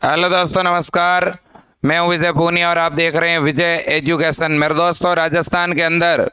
Hello दोस्तों, नमस्कार। मैं हूं विजय पूनिया और आप देख रहे हैं विजय एजुकेशन। मेरे दोस्तों, राजस्थान के अंदर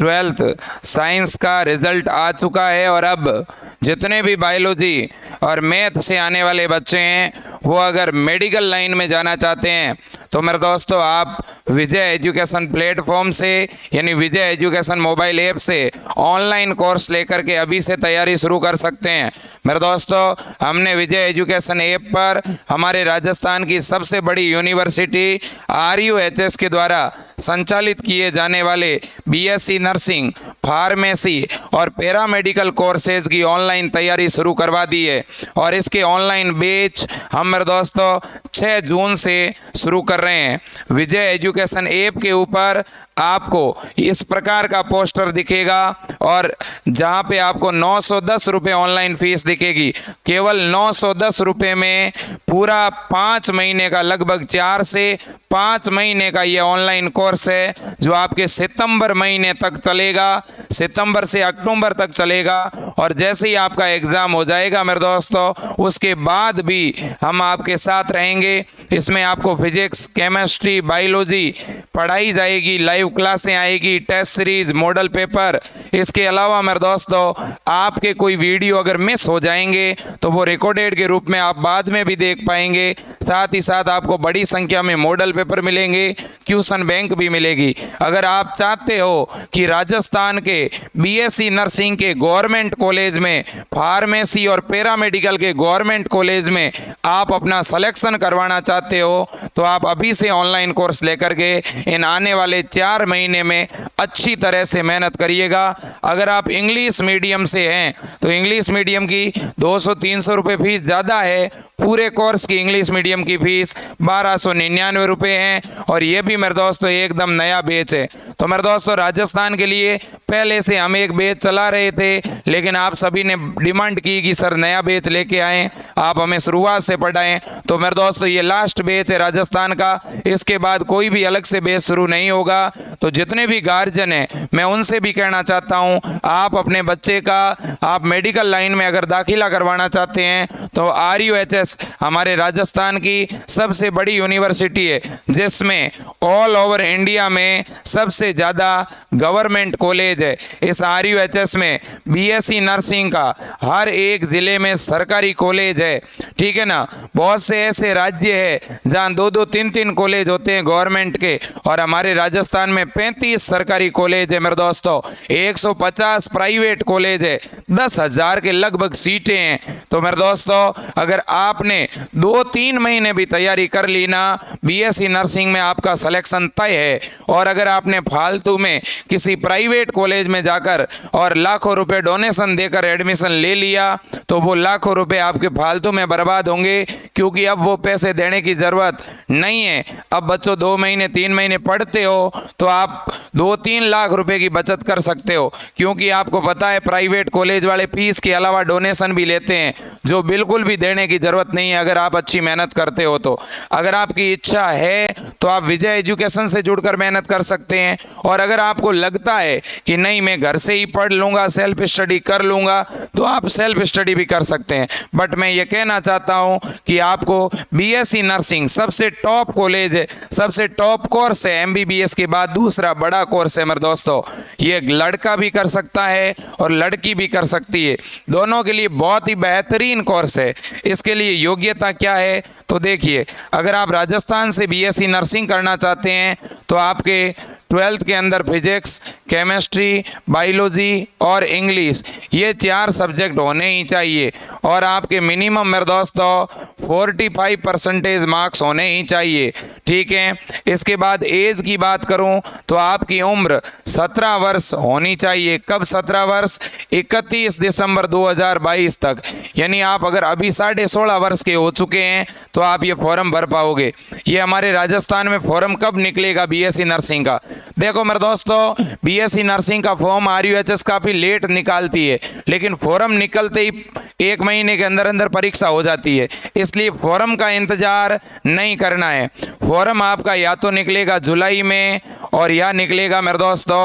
12th साइंस का रिजल्ट आ चुका है और अब जितने भी बायोलॉजी और मैथ से आने वाले बच्चे हैं वो अगर मेडिकल लाइन में जाना चाहते हैं तो मेरे दोस्तों आप विजय एजुकेशन प्लेटफॉर्म से यानी विजय एजुकेशन मोबाइल ऐप से ऑनलाइन कोर्स लेकर के अभी से तैयारी शुरू कर सकते हैं। मेरे दोस्तों, हमने विजय एजुकेशन ऐप पर हमारे राजस्थान की सबसे बड़ी यूनिवर्सिटी RUHS के द्वारा संचालित किए जाने वाले BSc नर्सिंग, फार्मेसी और पैरामेडिकल कोर्सेज की ऑनलाइन तैयारी शुरू करवा दी है और इसके ऑनलाइन बैच हम मेरे दोस्तों 6 जून से शुरू कर रहे हैं। विजय एजुकेशन ऐप के ऊपर आपको इस प्रकार का पोस्टर दिखेगा और जहां पे आपको 910 रुपये ऑनलाइन फीस दिखेगी। केवल 910 रुपये में पूरा 5 महीने का, लगभग 4 से 5 महीने का ये ऑनलाइन कोर्स है जो आपके सितंबर महीने तक चलेगा, सितंबर से अक्टूबर तक चलेगा। और जैसे ही आपका एग्ज़ाम हो जाएगा मेरे दोस्तों, उसके बाद भी हम आपके साथ रहेंगे। इसमें आपको फिजिक्स, केमिस्ट्री, बायोलॉजी पढ़ाई जाएगी, लाइव क्लासें आएगी, टेस्ट सीरीज, मॉडल पेपर। इसके अलावा मेरे दोस्तों, आपके कोई वीडियो अगर मिस हो जाएंगे तो वो रिकॉर्डेड के रूप में आप बाद में भी देख पाएंगे। साथ ही साथ आपको बड़ी संख्या में मॉडल पेपर मिलेंगे, क्वेश्चन बैंक भी मिलेगी। अगर आप चाहते हो कि राजस्थान के BSc नर्सिंग के गवर्नमेंट कॉलेज में, फार्मेसी और पैरामेडिकल के गवर्नमेंट कॉलेज में आप अपना सिलेक्शन करवाना चाहते हो तो आप अभी से ऑनलाइन कोर्स लेकर के इन आने वाले 4 महीने में अच्छी तरह से मेहनत करिएगा। अगर आप इंग्लिश मीडियम से हैं तो इंग्लिश मीडियम की 200-300 रुपये फीस ज़्यादा है। पूरे कोर्स की इंग्लिश मीडियम की फीस 1299 रुपये हैं और ये भी मेरे दोस्तों एकदम नया बैच है। तो मेरे दोस्तों, राजस्थान के लिए पहले से हम एक बैच चला रहे थे, लेकिन आप सभी ने डिमांड की कि सर नया बैच लेके आएँ, आप हमें शुरुआत से पढ़ाएं। तो मेरे दोस्तों, ये लास्ट बैच है राजस्थान का, इसके बाद कोई भी अलग से बैच शुरू नहीं होगा। तो जितने भी गार्जियन हैं मैं उनसे भी कहना चाहता हूँ, आप अपने बच्चे का आप मेडिकल लाइन में अगर दाखिला करवाना चाहते हैं तो RUHS हमारे राजस्थान की सबसे बड़ी यूनिवर्सिटी है जिसमें ऑल ओवर इंडिया में सबसे ज़्यादा गवर्नमेंट कॉलेज है। इस RUHS में BSc नर्सिंग का हर एक ज़िले में सरकारी कॉलेज है, ठीक है ना। बहुत से ऐसे राज्य है जहाँ 2-2, 3-3 कॉलेज होते हैं गवर्नमेंट के और हमारे राजस्थान में 35 सरकारी कॉलेज है मेरे दोस्तों, 150 प्राइवेट कॉलेज है, 10,000 के लगभग सीटें हैं। तो मेरे दोस्तों, अगर आपने 2-3 महीने भी तैयारी कर ली ना, BSc नर्सिंग में आपका सिलेक्शन तय है। और अगर आपने फालतू में किसी प्राइवेट कॉलेज में जाकर और लाखों रुपए डोनेशन देकर एडमिशन ले लिया तो वो लाखों रुपए आपके फालतू में बर्बाद होंगे, क्योंकि अब वो पैसे देने की ज़रूरत नहीं है। अब बच्चों 2 महीने 3 महीने पढ़ते हो तो आप 2-3 लाख रुपए की बचत कर सकते हो, क्योंकि आपको पता है प्राइवेट कॉलेज वाले फीस के अलावा डोनेशन भी लेते हैं जो बिल्कुल भी देने की ज़रूरत नहीं है अगर आप अच्छी मेहनत करते हो तो। अगर आपकी इच्छा है तो आप विजय एजुकेशन से जुड़कर मेहनत कर सकते हैं। और अगर आपको लगता है कि नहीं मैं घर से ही पढ़ लूँगा, सेल्फ स्टडी कर लूँगा, तो आप सेल्फ स्टडी भी कर सकते हैं। बट मैं ये कहना चाहता हूँ कि आपको BSc नर्सिंग सबसे टॉप कॉलेज है, सबसे टॉप कोर्स है, MBBS के बाद दूसरा बड़ा कोर्स है मेरे दोस्तों। ये लड़का भी कर सकता है और लड़की भी कर सकती है, दोनों के लिए बहुत ही बेहतरीन कोर्स है। इसके लिए योग्यता क्या है तो देखिए, अगर आप राजस्थान से BSc नर्सिंग करना चाहते हैं तो आपके 12th के अंदर फिजिक्स, केमिस्ट्री, बायोलॉजी और इंग्लिश ये 4 सब्जेक्ट होने ही चाहिए और आपके मिनिमम मेरे दोस्तों 45% मार्क्स होने ही चाहिए, ठीक है। इसके बाद एज की बात करूं तो आपकी उम्र 17 वर्ष होनी चाहिए। कब 17 वर्ष? 31 दिसंबर 2022 तक। यानी आप अगर अभी 16.5 वर्ष के हो चुके हैं तो आप ये फॉर्म भर पाओगे। ये हमारे राजस्थान में फॉर्म कब निकलेगा BSc नर्सिंग का? देखो मेरे दोस्तों, BSc नर्सिंग का फॉर्म RUHS काफ़ी लेट निकालती है, लेकिन फॉर्म निकलते ही 1 महीने के अंदर अंदर परीक्षा हो जाती है, इसलिए फॉर्म का इंतज़ार नहीं करना है। फॉर्म आपका या तो निकलेगा जुलाई में और या निकलेगा मेरे दोस्तों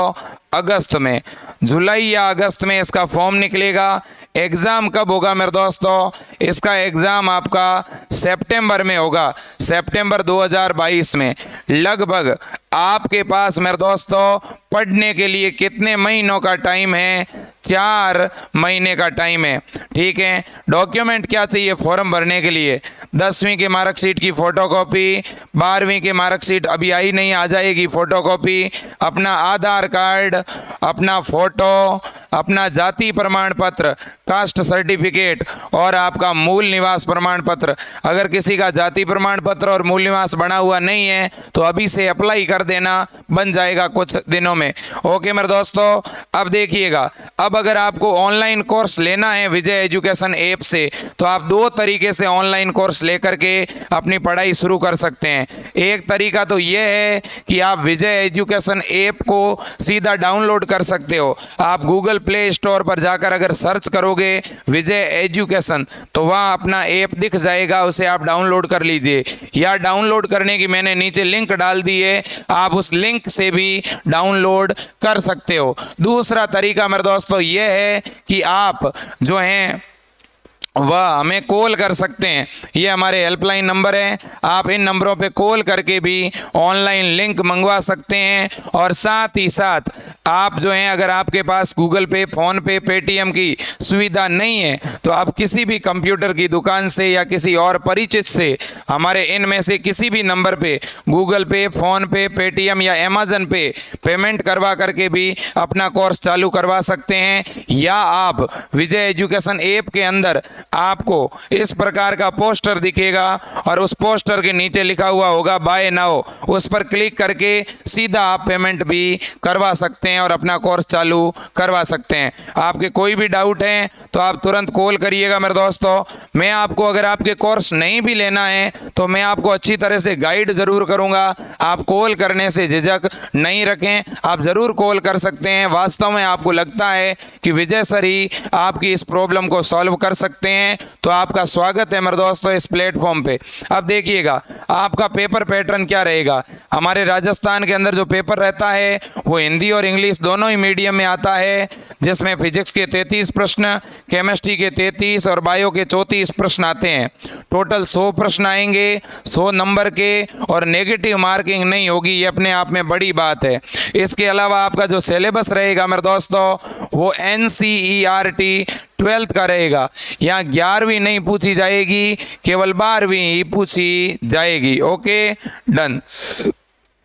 अगस्त में। जुलाई या अगस्त में इसका फॉर्म निकलेगा। एग्ज़ाम कब होगा मेरे दोस्तों? इसका एग्ज़ाम आपका सितंबर में होगा, सितंबर 2022 में। लगभग आपके पास मेरे दोस्तों पढ़ने के लिए कितने महीनों का टाइम है? 4 महीने का टाइम है। ठीक है, डॉक्यूमेंट क्या चाहिए फॉर्म भरने के लिए? 10वीं की मार्कशीट की फ़ोटोकॉपी, 12वीं की मार्कशीट अभी आई नहीं, आ जाएगी फ़ोटोकॉपी, अपना आधार कार्ड, अपना फ़ोटो, अपना जाति प्रमाण पत्र, कास्ट सर्टिफिकेट और आपका मूल निवास प्रमाण पत्र। अगर किसी का जाति प्रमाण पत्र और मूल निवास बना हुआ नहीं है तो अभी से अप्लाई कर देना, बन जाएगा कुछ दिनों में। ओके मेरे दोस्तों, अब देखिएगा, अब अगर आपको ऑनलाइन कोर्स लेना है विजय एजुकेशन ऐप से तो आप 2 तरीके से ऑनलाइन कोर्स लेकर के अपनी पढ़ाई शुरू कर सकते हैं। एक तरीका तो ये है कि आप विजय एजुकेशन ऐप को सीधा डाउनलोड कर सकते हो। आप गूगल प्ले स्टोर पर जाकर अगर सर्च करोगे विजय एजुकेशन तो वहाँ अपना ऐप दिख जाएगा, उसे आप डाउनलोड कर लीजिए। या डाउनलोड करने की मैंने नीचे लिंक डाल दी है, आप उस लिंक से भी डाउनलोड कर सकते हो। दूसरा तरीका मेरे दोस्तों ये है कि आप जो हैं वह हमें कॉल कर सकते हैं। ये हमारे हेल्पलाइन नंबर है, आप इन नंबरों पे कॉल करके भी ऑनलाइन लिंक मंगवा सकते हैं। और साथ ही साथ आप जो हैं, अगर आपके पास गूगल पे, फ़ोन पे, पेटीएम की सुविधा नहीं है तो आप किसी भी कंप्यूटर की दुकान से या किसी और परिचित से हमारे इनमें से किसी भी नंबर पे गूगल पे, फ़ोन पे, पेटीएम या अमेज़न पे पेमेंट करवा करके भी अपना कोर्स चालू करवा सकते हैं। या आप विजय एजुकेशन ऐप के अंदर आपको इस प्रकार का पोस्टर दिखेगा और उस पोस्टर के नीचे लिखा हुआ होगा बाय नाउ, उस पर क्लिक करके सीधा आप पेमेंट भी करवा सकते हैं और अपना कोर्स चालू करवा सकते हैं। आपके कोई भी डाउट है तो आप तुरंत कॉल करिएगा मेरे दोस्तों। मैं आपको, अगर आपके कोर्स नहीं भी लेना है तो मैं आपको अच्छी तरह से गाइड ज़रूर करूँगा। आप कॉल करने से झिझक नहीं रखें, आप ज़रूर कॉल कर सकते हैं। वास्तव में आपको लगता है कि विजय सर ही आपकी इस प्रॉब्लम को सॉल्व कर सकते हैं तो आपका स्वागत है मेरे दोस्तों इस प्लेटफॉर्म पे। अब देखिएगा आपका पेपर पैटर्न क्या रहेगा। हमारे राजस्थान के अंदर जो पेपर रहता है वो हिंदी और इंग्लिश दोनों ही मीडियम में आता है, जिसमें फिजिक्स के 33 प्रश्न, केमिस्ट्री के 33 और बायो के 34 प्रश्न आते हैं। टोटल 100 प्रश्न आएंगे, 100 नंबर के, और नेगेटिव मार्किंग नहीं होगी, ये अपने आप में बड़ी बात है। इसके अलावा आपका जो सिलेबस रहेगा मेरे दोस्तों वो NCERT 12th का रहेगा। यहाँ 11वीं नहीं पूछी जाएगी, केवल 12वीं ही पूछी जाएगी। Okay done.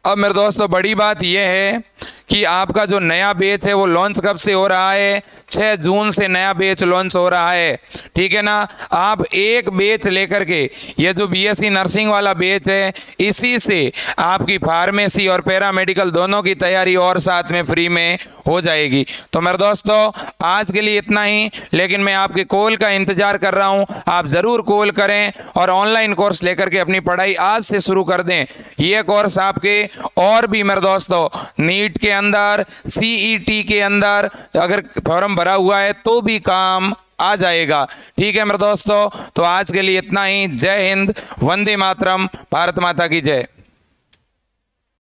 अब मेरे दोस्तों बड़ी बात यह है कि आपका जो नया बैच है वो लॉन्च कब से हो रहा है? 6 जून से नया बैच लॉन्च हो रहा है। ठीक है ना, आप एक बैच लेकर के, ये जो BSc नर्सिंग वाला बैच है, इसी से आपकी फार्मेसी और पैरामेडिकल दोनों की तैयारी और साथ में फ्री में हो जाएगी। तो मेरे दोस्तों आज के लिए इतना ही, लेकिन मैं आपके कॉल का इंतजार कर रहा हूँ। आप ज़रूर कॉल करें और ऑनलाइन कोर्स लेकर के अपनी पढ़ाई आज से शुरू कर दें। ये कोर्स आपके और भी मेरे दोस्तों नीट के अंदर, CET के अंदर अगर फॉर्म भरा हुआ है तो भी काम आ जाएगा। ठीक है मेरे दोस्तों, तो आज के लिए इतना ही। जय हिंद, वंदे मातरम, भारत माता की जय।